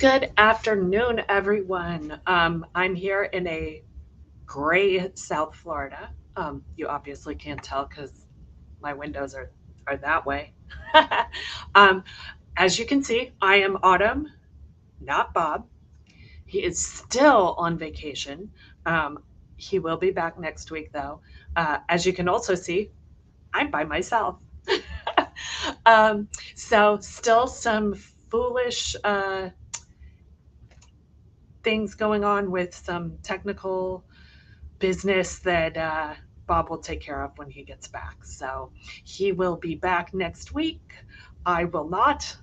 Good afternoon, everyone. I'm here in a gray South Florida. You obviously can't tell because my windows are that way. um, as you can see, I am Autumn, not Bob. He is still on vacation. Um, he will be back next week, though. As you can also see, I'm by myself. um, so, still some foolish things going on with some technical business that Bob will take care of when he gets back. So he will be back next week. I will not.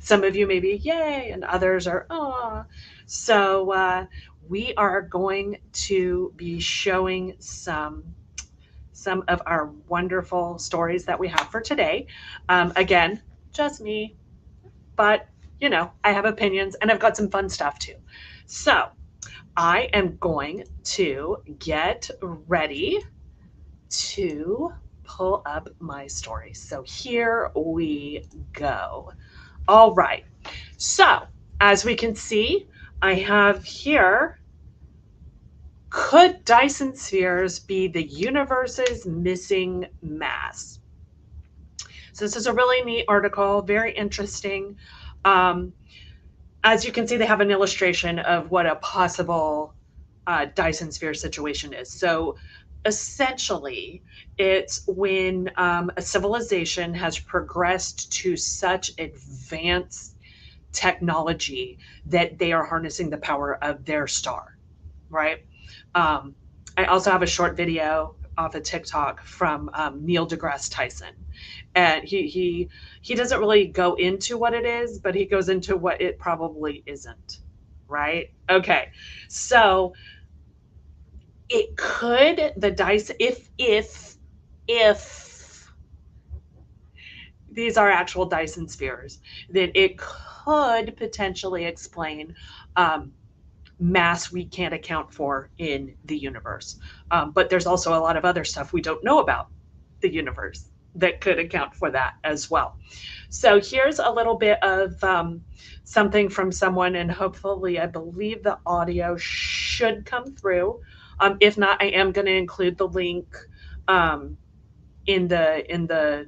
Some of you may be yay, and others are ah. So we are going to be showing some of our wonderful stories that we have for today. Again, just me, but I have opinions and I've got some fun stuff too. So I am going to get ready to pull up my story. So here we go. All right. So as we can see, I have here, could Dyson spheres be the universe's missing mass? So this is a really neat article, very interesting. Um, as you can see, they have an illustration of what a possible Dyson sphere situation is. So essentially, it's when a civilization has progressed to such advanced technology that they are harnessing the power of their star, right? Um, I also have a short video off of TikTok from Neil deGrasse Tyson, and he doesn't really go into what it is, but he goes into what it probably isn't, right? Okay, so it could the dice if these are actual Dyson spheres, then it could potentially explain mass we can't account for in the universe. But there's also a lot of other stuff we don't know about the universe that could account for that as well. So here's a little bit of something from someone, and hopefully, I believe the audio should come through. If not, I am going to include the link um, in the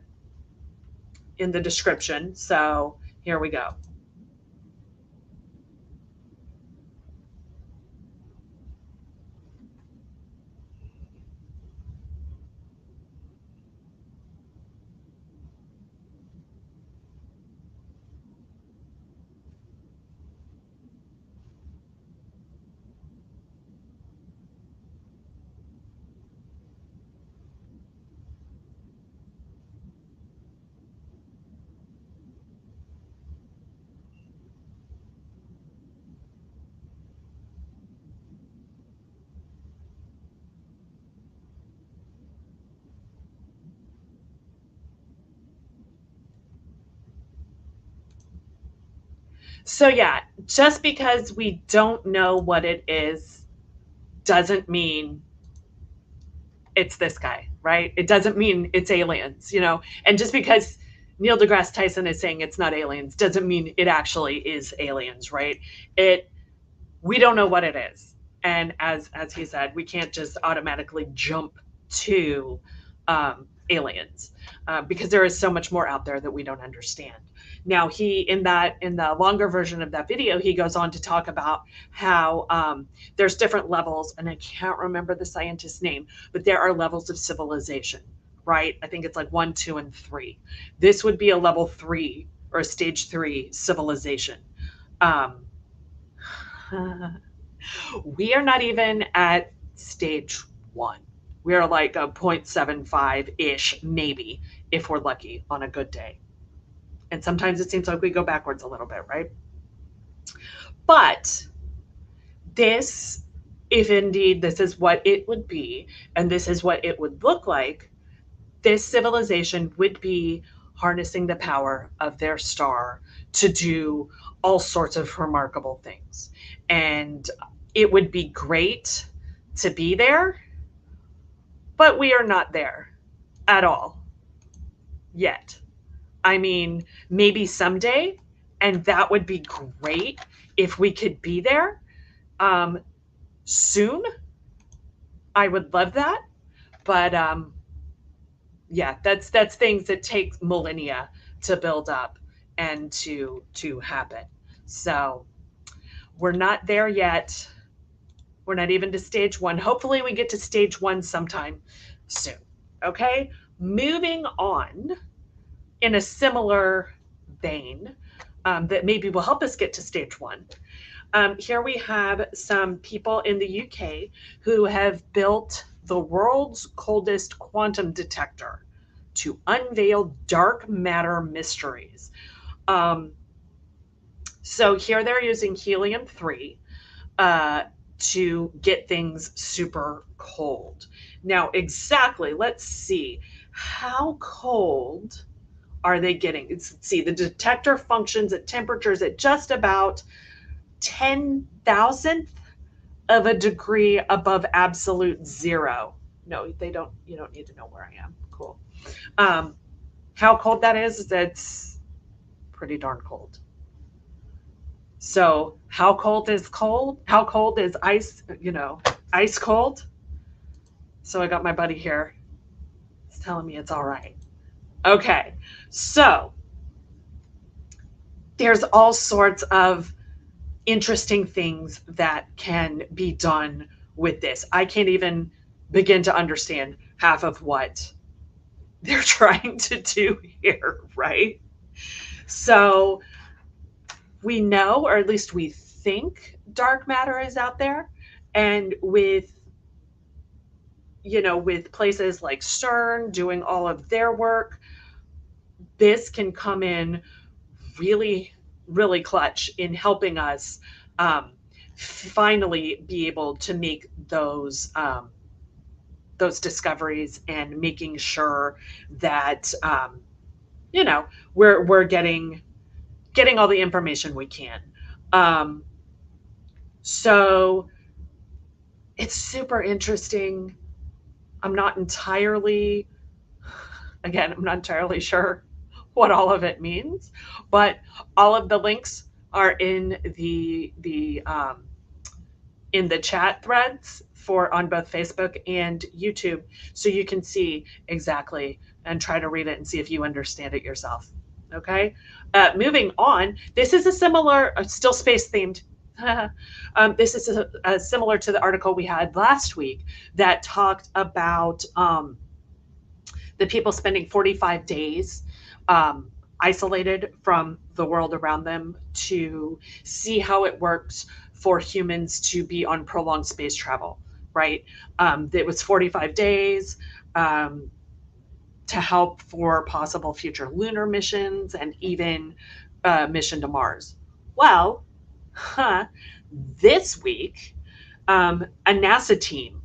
description. So here we go. So yeah, just because we don't know what it is doesn't mean it's this guy, right? It doesn't mean it's aliens. And just because Neil deGrasse Tyson is saying it's not aliens doesn't mean it actually is aliens, right? It We don't know what it is. And as he said, we can't just automatically jump to aliens because there is so much more out there that we don't understand. Now, he in the longer version of that video, he goes on to talk about how there's different levels, and I can't remember the scientist's name, but there are levels of civilization, right? I think it's like 1, 2, and 3. This would be a level 3 or a stage 3 civilization. Um, we are not even at stage 1. We are like a 0.75 ish, maybe, if we're lucky on a good day. And sometimes it seems like we go backwards a little bit, right? But this, if indeed this is what it would be, and this is what it would look like, this civilization would be harnessing the power of their star to do all sorts of remarkable things. And it would be great to be there, but we are not there at all yet. I mean, maybe someday, And that would be great if we could be there soon. I would love that. But yeah, that's things that take millennia to build up and to happen. So we're not there yet. We're not even to stage one. Hopefully we get to stage one sometime soon. Okay, moving on in a similar vein, that maybe will help us get to stage one. Here we have some people in the UK who have built the world's coldest quantum detector to unveil dark matter mysteries. Um, so here they're using helium-3 uh, to get things super cold. Now, exactly, let's see, how cold are they getting? Let's see, the detector functions at temperatures at just about 10,000th of a degree above absolute zero. No, they don't, you don't need to know where I am. Cool. Um, how cold that is, that's pretty darn cold. So, how cold is cold? How cold is ice, ice cold? So, I got my buddy here. He's telling me it's all right. Okay. So, there's all sorts of interesting things that can be done with this. I can't even begin to understand half of what they're trying to do here, right? So we know, or at least we think, dark matter is out there. And with places like CERN doing all of their work, this can come in really, really clutch in helping us finally be able to make those discoveries and making sure that we're getting all the information we can. Um, so it's super interesting. I'm not entirely, again, I'm not entirely sure what all of it means, but all of the links are in the chat threads for on both Facebook and YouTube, so you can see exactly and try to read it and see if you understand it yourself. Okay, moving on. This is a similar, still space themed. This is similar to the article we had last week that talked about the people spending 45 days isolated from the world around them to see how it works for humans to be on prolonged space travel, right? It was 45 days to help for possible future lunar missions and even mission to Mars. Well, this week, a NASA team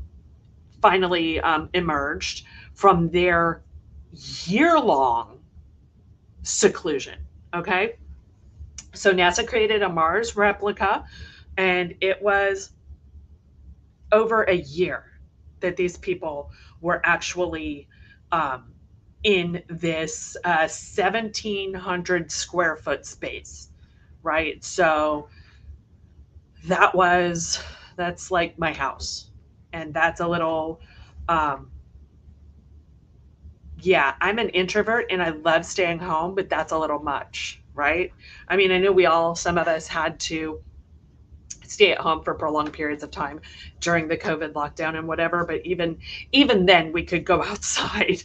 finally emerged from their year-long seclusion. Okay, so NASA created a Mars replica, and it was over a year that these people were actually um, in this 1,700 square foot space, right? So that's like my house, and that's a little um, yeah, I'm an introvert and I love staying home, but that's a little much, right? I mean, I know some of us had to stay at home for prolonged periods of time during the COVID lockdown and whatever, but even then we could go outside.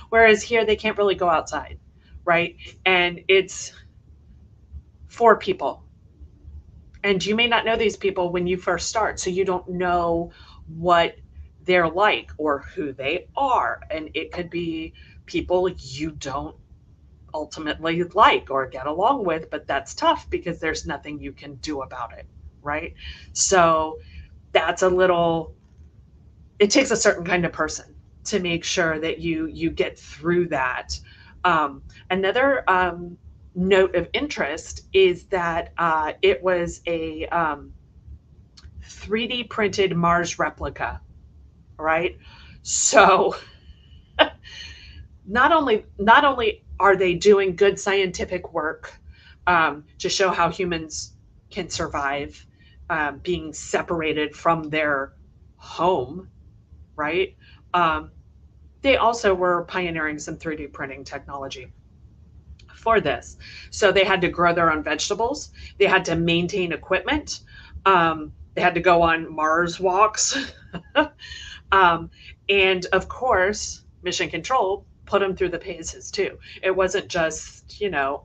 Whereas here they can't really go outside, right? And it's for people. And you may not know these people when you first start, so you don't know what they're like or who they are. And it could be people you don't ultimately like or get along with, but that's tough because there's nothing you can do about it, right? So that's it takes a certain kind of person to make sure that you get through that. Another note of interest is that it was a 3D printed Mars replica, right? So not only are they doing good scientific work to show how humans can survive being separated from their home, right? Um, they also were pioneering some 3D printing technology for this. So they had to grow their own vegetables, they had to maintain equipment, they had to go on Mars walks. um, and of course, Mission Control put them through the paces too. It wasn't just,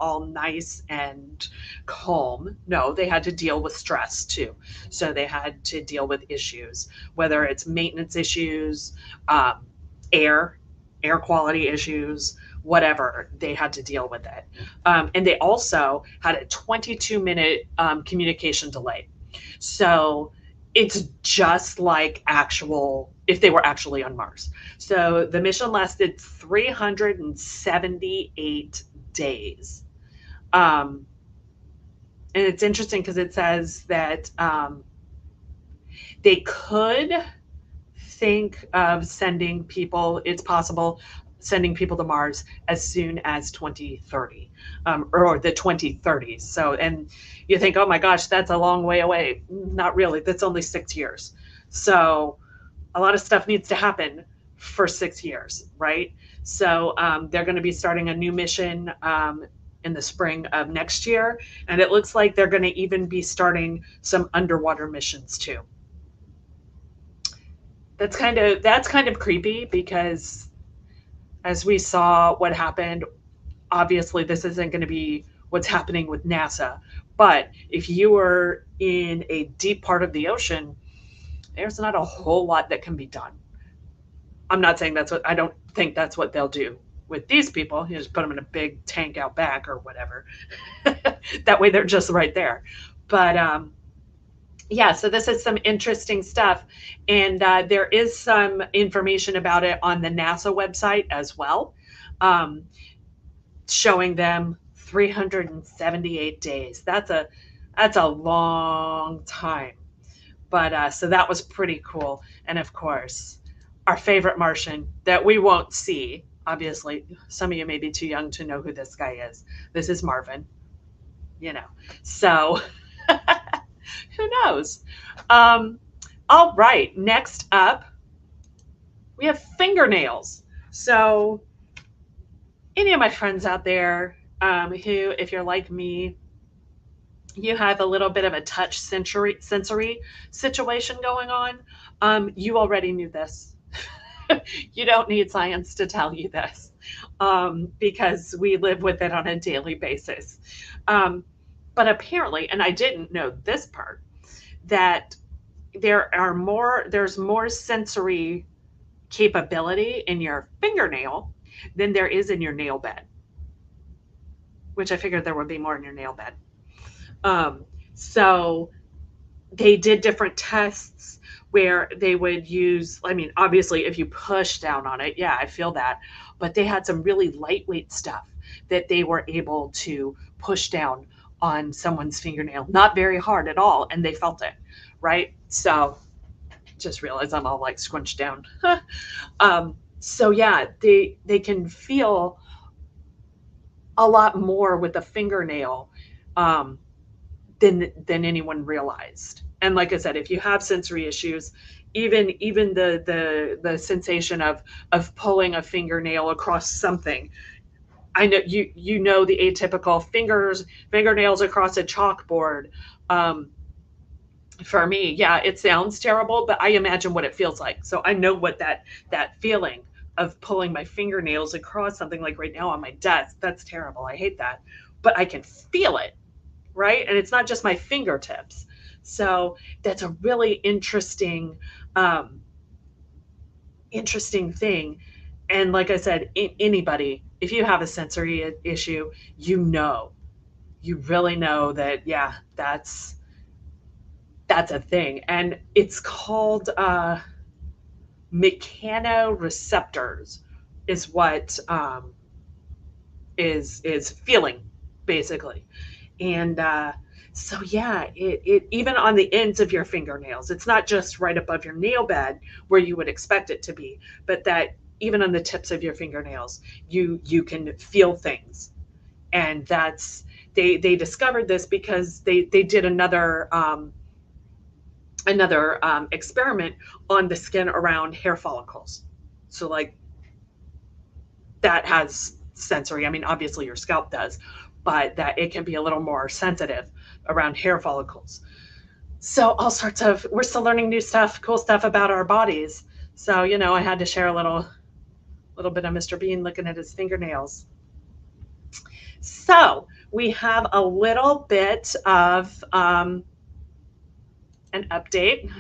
all nice and calm. No, they had to deal with stress too. So they had to deal with issues, whether it's maintenance issues, um, air, air quality issues, whatever, they had to deal with it. And they also had a 22-minute communication delay. So it's just like actual, if they were actually on Mars. So the mission lasted 378 days. Um, and it's interesting because it says that they could think of sending people, it's possible, sending people to Mars as soon as 2030, or the 2030s. So, and you think, oh my gosh, that's a long way away. Not really, that's only 6 years. So a lot of stuff needs to happen for 6 years, right? So they're going to be starting a new mission in the spring of next year. And it looks like they're going to even be starting some underwater missions too. That's kind of creepy because as we saw what happened, obviously this isn't going to be what's happening with NASA. But if you are in a deep part of the ocean, there's not a whole lot that can be done. I'm not saying I don't think that's what they'll do with these people. You just put them in a big tank out back or whatever. That way they're just right there. But yeah, so this is some interesting stuff. And there is some information about it on the NASA website as well, um, showing them 378 days. That's a long time. But so that was pretty cool. And of course, our favorite Martian that we won't see. Obviously, some of you may be too young to know who this guy is. This is Marvin, you know. So who knows? Um, all right, next up, we have fingernails. So, any of my friends out there who, if you're like me, you have a little bit of a touch sensory situation going on, you already knew this. You don't need science to tell you this because we live with it on a daily basis. Um, but apparently, and I didn't know this part, that there's more sensory capability in your fingernail than there is in your nail bed, which I figured there would be more in your nail bed. Um, so they did different tests where they would use, I mean, obviously, if you push down on it, yeah, I feel that. But they had some really lightweight stuff that they were able to push down on someone's fingernail, not very hard at all, and they felt it, right? So just realized I'm all like scrunched down. So yeah, they can feel a lot more with a fingernail um, than anyone realized. And like I said, if you have sensory issues, even the sensation of pulling a fingernail across something. I know you know the atypical fingernails across a chalkboard. Um, for me, yeah, it sounds terrible, but I imagine what it feels like. So I know what that feeling of pulling my fingernails across something like right now on my desk. That's terrible. I hate that. But I can feel it, right? And it's not just my fingertips. So that's a really um, interesting thing. And like I said, anybody, if you have a sensory issue, you really know that, yeah, that's a thing. And it's called mechanoreceptors is what is feeling basically. And so yeah, it even on the ends of your fingernails, it's not just right above your nail bed where you would expect it to be, but that even on the tips of your fingernails, you can feel things. And they discovered this because they did another experiment on the skin around hair follicles. So like that has sensory. I mean, obviously your scalp does, but that it can be a little more sensitive around hair follicles. So all sorts of, we're still learning new stuff, cool stuff about our bodies. So, I had to share a little bit of Mr. Bean looking at his fingernails. So we have a little bit of an update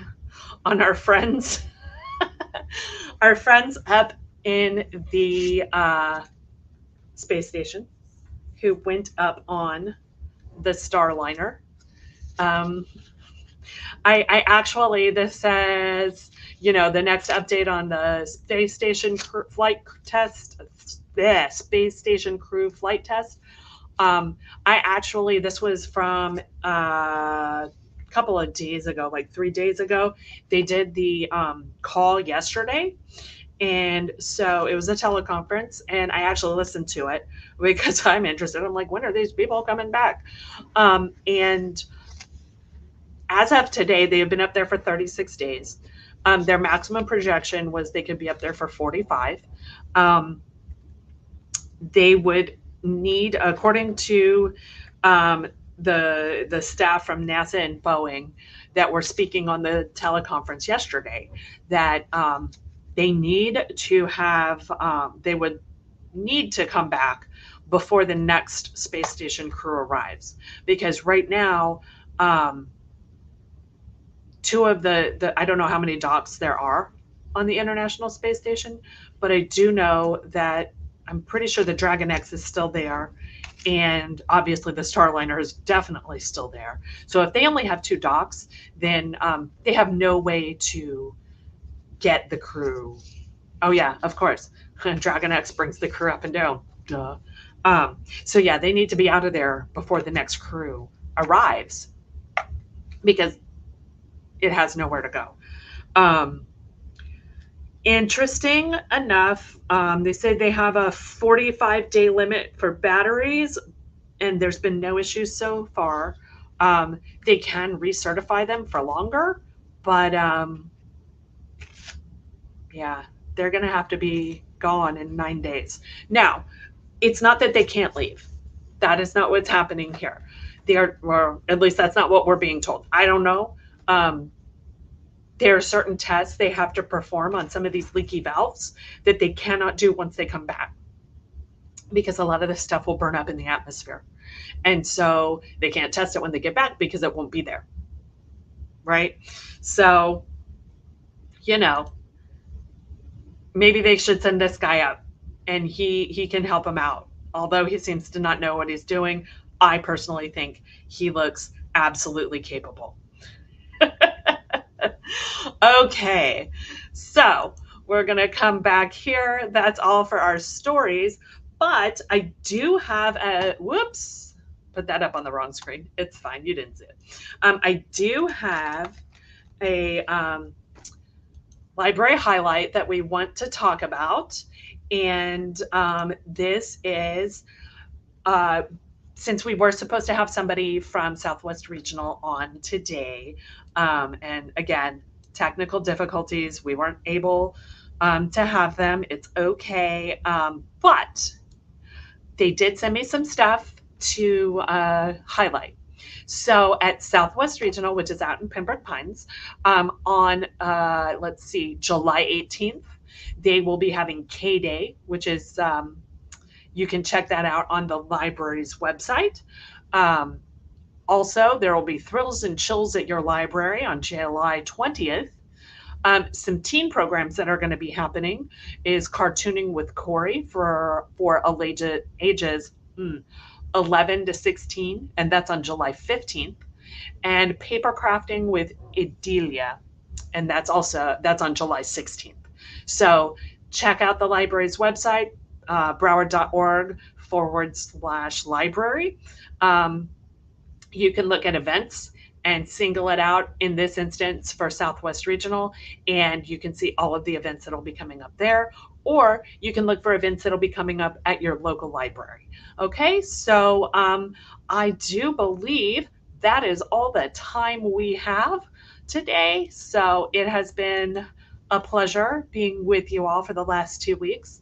on our friends, our friends up in the space station who went up on the Starliner. I actually, this says, the next update on the space station flight test, space station crew flight test. This was from a couple of days ago, like 3 days ago. They did the call yesterday. And so it was a teleconference, and I actually listened to it because I'm interested. I'm like, when are these people coming back? And as of today, they have been up there for 36 days. Their maximum projection was they could be up there for 45. They would need, according to the staff from NASA and Boeing that were speaking on the teleconference yesterday, that they need to have, they would need to come back before the next space station crew arrives. Because right now, two of the I don't know how many docks there are on the International Space Station, but I do know that I'm pretty sure the Dragon X is still there. And obviously the Starliner is definitely still there. So if they only have 2 docks, then they have no way to get the crew. Oh yeah, of course. Dragon X brings the crew up and down. Duh. So yeah, they need to be out of there before the next crew arrives because it has nowhere to go. Interesting enough, they say they have a 45-day limit for batteries, and there's been no issues so far. They can recertify them for longer, but yeah, they're going to have to be gone in 9 days. Now, it's not that they can't leave. That is not what's happening here. They are, or at least that's not what we're being told. I don't know. There are certain tests they have to perform on some of these leaky valves that they cannot do once they come back, because a lot of this stuff will burn up in the atmosphere. And so they can't test it when they get back because it won't be there. Right? So, maybe they should send this guy up and he can help them out. Although he seems to not know what he's doing, I personally think he looks absolutely capable. Okay, so we're going to come back here. That's all for our stories. But I do have whoops, put that up on the wrong screen. It's fine. You didn't see it. I do have a library highlight that we want to talk about. And this is, since we were supposed to have somebody from Southwest Regional on today, and again, technical difficulties, we weren't able to have them. It's okay. But they did send me some stuff to highlight. So at Southwest Regional, which is out in Pembroke Pines, on, let's see, July 18th, they will be having K-Day, which is, you can check that out on the library's website. Also, there will be Thrills and Chills at your library on July 20th. Some teen programs that are going to be happening is Cartooning with Corey for ages 11 to 16, and that's on July 15th. And Paper Crafting with Idilia, and that's on July 16th. So check out the library's website, broward.org/library. You can look at events and single it out, in this instance for Southwest Regional, and you can see all of the events that'll be coming up there. Or you can look for events that'll be coming up at your local library. Okay, so I do believe that is all the time we have today. So it has been a pleasure being with you all for the last 2 weeks.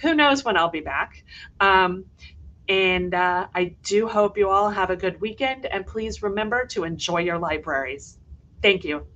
Who knows when I'll be back? Um, and I do hope you all have a good weekend. And please remember to enjoy your libraries. Thank you.